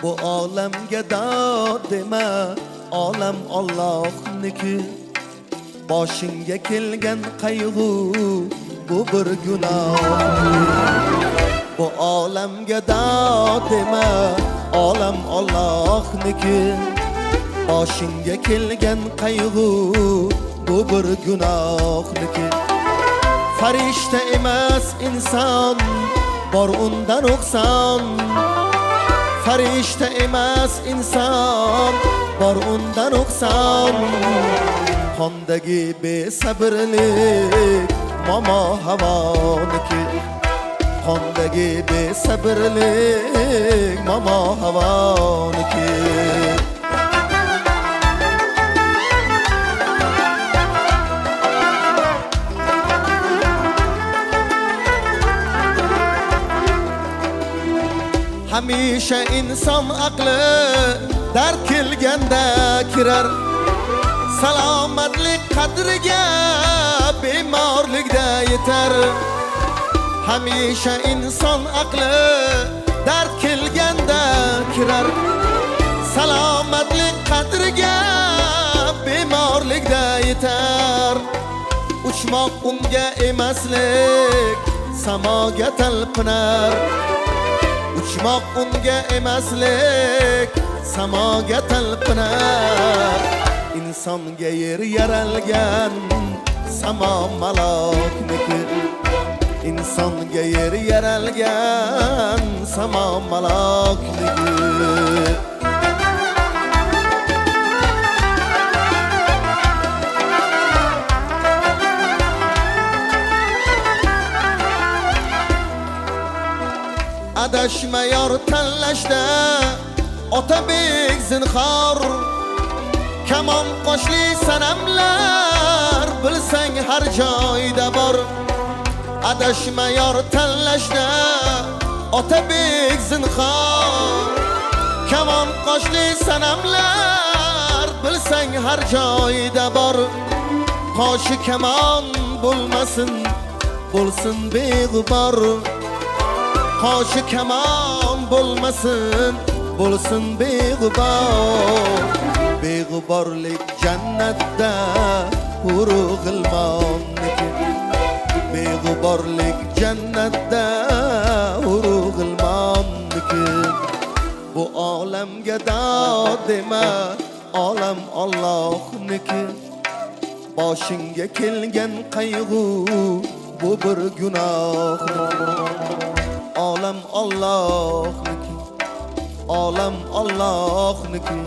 Bu olamga dod dema, olam Allohniki. Boshingga kelgan qayg'u bu bir gunoh. Bu olamga dod dema, olam Allohniki. Boshingga kelgan qayg'u bu bir gunohniki. Farishta emas inson, bor unda nuqson. Farishta emas inson, bor unda nuqson. Qondagi besabrlik momo havoniki. Qondagi besabrlik momo havoniki. Hamisha inson aqli dard kelganda kirar. Salomatlik qadriga bemorlikda yetar. Hamisha inson aqli dard kelganda kirar. Salomatlik qadriga bemorlikda yetar. Uchmoq unga emaslik samoga talpinar. Uchmoq unga emaslik samoga talpinar. Insonga yer yaralgan samo malokniki. Insonga yer yaralgan samo malokniki. Adashma yor tanlashda otabek zinhor. Kamon qoshli sanamlar bilsang har joyda bor. Adashma yor tanlashda otabek zinhor. Kamon qoshli sanamlar bilsang har joyda bor. Qoshi kamon bo'lmasin, bo'lsin beg'ubor. Qoshi kamon bo'lmasin, bo'lsin beg'ubor. Beg'uborlik jannatda urug' ilmonniki. Beg'uborlik jannatda urug' ilmonniki. Bu olamga dod dema, olam Allohniki. Boshingga kelgan qayg'u bu bir gunoh. Olam Allohniki, olam Allohniki.